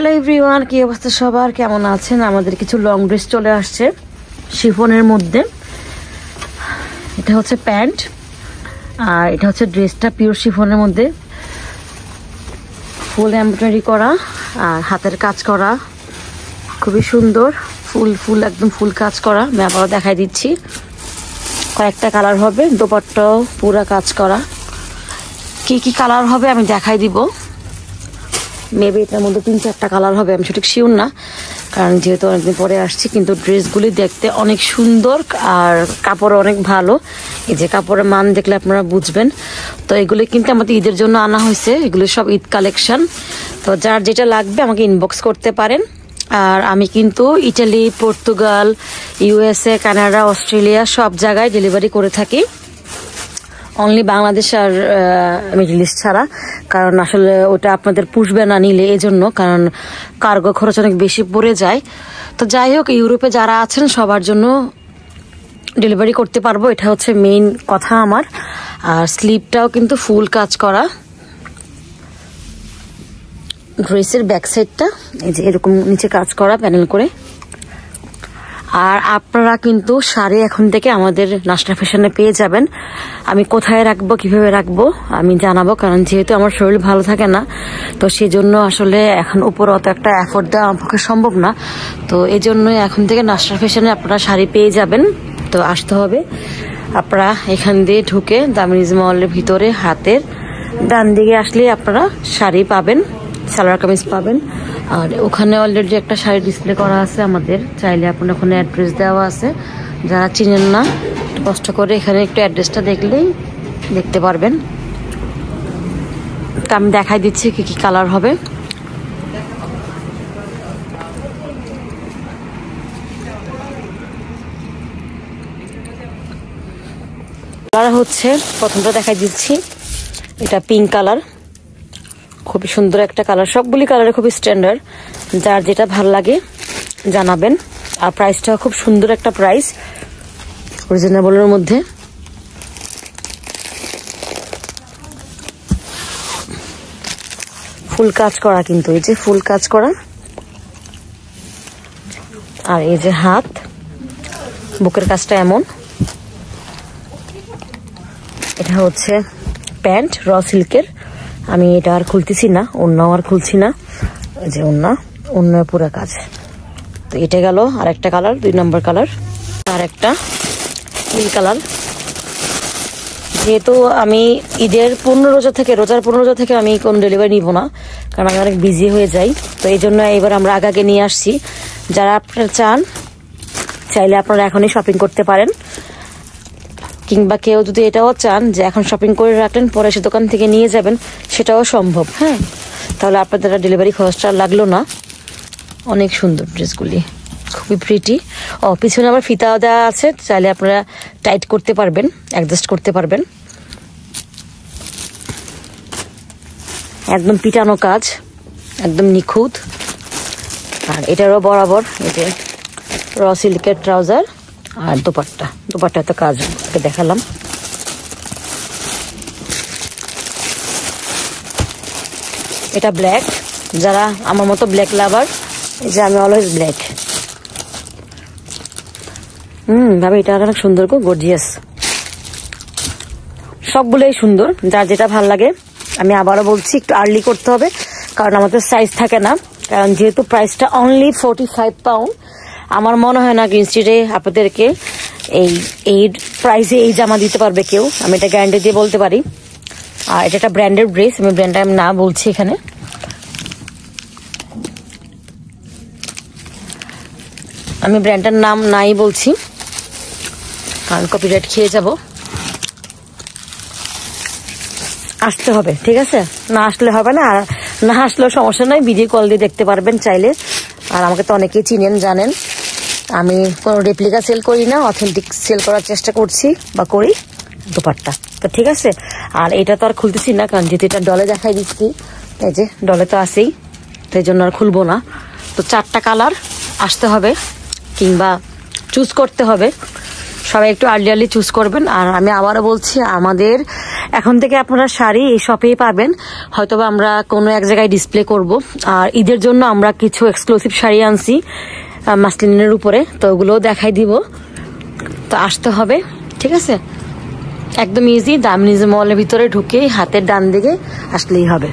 Hello everyone, কি অবস্থা সবার, কেমন আছেন? আমাদের কিছু লং ড্রেস চলে আসছে শিফনের মধ্যে। এটা হচ্ছে প্যান্ট আর এটা হচ্ছে ড্রেসটা পিওর শিফনের মধ্যে, ফুল এমব্রয়ডারি করা আর হাতের কাজ করা, খুবই সুন্দর। ফুল একদম ফুল কাজ করা। আমি আবারও দেখাই দিচ্ছি, কয়েকটা কালার হবে, দোপাট্টাও পুরা কাজ করা। কি কি কালার হবে আমি দেখাই দিব। মেবি এটার মধ্যে 3-4টা কালার হবে, আমি সঠিক শিওর না, কারণ যেহেতু অনেকদিন পরে আসছি। কিন্তু ড্রেসগুলি দেখতে অনেক সুন্দর আর কাপড় অনেক ভালো। এই যে কাপড়ের মান দেখলে আপনারা বুঝবেন। তো এগুলি কিন্তু আমাদের ঈদের জন্য আনা হয়েছে, এগুলো সব ঈদ কালেকশন। তো যার যেটা লাগবে আমাকে ইনবক্স করতে পারেন। আর আমি কিন্তু Italy, Portugal, USA, Canada, Australia সব জায়গায় ডেলিভারি করে থাকি, অনলি বাংলাদেশ আর মিডল ইস্ট ছাড়া। কারণ আসলে ওটা আপনাদের পুষবে না নিলে, এজন্য, কারণ কার্গো খরচ অনেক বেশি পড়ে যায়। তো যাই হোক, ইউরোপে যারা আছেন সবার জন্য ডেলিভারি করতে পারবো, এটা হচ্ছে মেইন কথা আমার। আর স্লিপটাও কিন্তু ফুল কাজ করা। ড্রেসের ব্যাক সাইডটা এই যে এরকম নিচে কাজ করা প্যানেল করে। আর আপনারা কিন্তু শাড়ি এখন থেকে আমাদের নাস্তা ফ্যাশনে পেয়ে যাবেন। আমি কোথায় রাখবো, কিভাবে রাখবো আমি জানাবো, কারণ যেহেতু আমার শরীর ভালো থাকে না, তো সেজন্য আসলে এখন উপর অত একটা এফোর্ট দেওয়া আমার পক্ষে সম্ভব না। তো এই জন্যই এখন থেকে নাস্তা ফ্যাশনে আপনারা শাড়ি পেয়ে যাবেন। তো আসতে হবে, আপনারা এখান দিয়ে ঢুকে দামিনীজ মলের ভিতরে হাতের ডান দিকে আসলে আপনারা শাড়ি পাবেন, সালোয়ার কামিজ পাবেন। আর ওখানে অলরেডি একটা শাড়ি ডিসপ্লে করা আছে আমাদের, চাইলে আপনার ওখানে অ্যাড্রেস দেওয়া আছে। যারা চিনেন না, একটু কষ্ট করে এখানে একটু অ্যাড্রেসটা দেখলেই দেখতে পারবেন। তো আমি দেখাই দিচ্ছি কি কি কালার হবে। কালার হচ্ছে, প্রথমটা দেখাই দিচ্ছি, এটা পিঙ্ক কালার, খুবই সুন্দর একটা কালার। সবগুলি কালারে খুবই স্ট্যান্ডার্ড, যার যেটা ভালো লাগে জানাবেন। আর প্রাইসটা খুব সুন্দর একটা প্রাইস, রিজনেবলের মধ্যে। ফুল কাজ করা, কিন্তু এই যে ফুল কাজ করা। আর এই যে হাত, বুকের কাজটা এমন। এটা হচ্ছে প্যান্ট র সিল্কের। আমি এটা আর খুলতেছি না, ওন্নাও আর খুলছি না। এই যে ওন্নার পুরো কাজ। তো এটা গেল আর একটা কালার, 2 নম্বর কালার। আর একটা নীল কালার। যেহেতু আমি ঈদের 15 রোজার থেকে আমি কোন ডেলিভারি নিব না, কারণ আমি অনেক বিজি হয়ে যাই। তো এই জন্য এবার আমরা আগে নিয়ে আসছি। যারা আপনারা চাইলে আপনারা এখনই শপিং করতে পারেন, কিংবা কেউ যদি এটাও চান যে এখন শপিং করে রাখলেন, পরে সে দোকান থেকে নিয়ে যাবেন, সেটাও সম্ভব। হ্যাঁ, তাহলে আপনাদের ডেলিভারি খরচটা লাগলো না। অনেক সুন্দর ড্রেসগুলি, খুবই প্রিটি। পিছনে আবার ফিতাও দেওয়া আছে, চাইলে আপনারা টাইট করতে পারবেন, অ্যাডজাস্ট করতে পারবেন। একদম পিটানো কাজ, একদম নিখুঁত। আর এটারও বরাবর এই যে র সিল্কের ট্রাউজার আর দোপাট্টা তো কাজ দেখালাম। এটা ব্ল্যাক, যারা আমার মতো ব্ল্যাক লাভার, এই যে আমি অলওয়েজ ব্ল্যাক। ভাবে এটা অনেক সুন্দর গো, গর্জিয়াস। সবগুলোই সুন্দর, যার যেটা ভাল লাগে। আমি আবারও বলছি, একটু আর্লি করতে হবে, কারণ আমাদের সাইজ থাকে না। কারণ যেহেতু প্রাইসটা অনলি 45 পাউন্ড, আমার মনে হয় না গ্রিন স্ট্রিটে আপনাদেরকে এই প্রাইসে এই জামা দিতে পারবে কেউ, আমি এটা গ্যারান্টি দিয়ে বলতে পারি। আর এটা একটা ব্র্যান্ডেড ড্রেস, আমি ব্র্যান্ডটা না বলছি এখানে। আমি ব্র্যান্ডটার নাম নাই বলছি, কারণ কপিরাইট খেয়ে যাব। আসতে হবে, ঠিক আছে? না আসলে হবে না, আর না আসলেও সমস্যা নয়, ভিডিও কল দিয়ে দেখতে পারবেন চাইলে। আর আমাকে তো অনেকেই চিনেন, জানেন আমি কোনো রেপ্লিকা সেল করি না, অথেন্টিক সেল করার চেষ্টা করছি বা করি। দোপাট্টা তো ঠিক আছে। আর এটা তো আর খুলতেছি না, কারণ যেহেতু এটা ডলে দেখাই দিচ্ছি, এই যে ডলে তো আছেই, তো এই জন্য আর খুলবো না। তো 4টা কালার আসতে হবে, কিংবা চুজ করতে হবে। সবাই একটু আর্লি চুজ করবেন। আর আমি আবারও বলছি, আমাদের এখন থেকে আপনারা শাড়ি এই শপেই পাবেন, হয়তোবা আমরা কোনো এক জায়গায় ডিসপ্লে করব। আর ঈদের জন্য আমরা কিছু এক্সক্লুসিভ শাড়ি আনছি মাসলিনের উপরে, তো ওগুলোও দেখাই দিব। তো আসতে হবে, ঠিক আছে? একদম ইজি, দামিনীজ মলের ভিতরে ঢুকে হাতের ডান দিকে আসলেই হবে।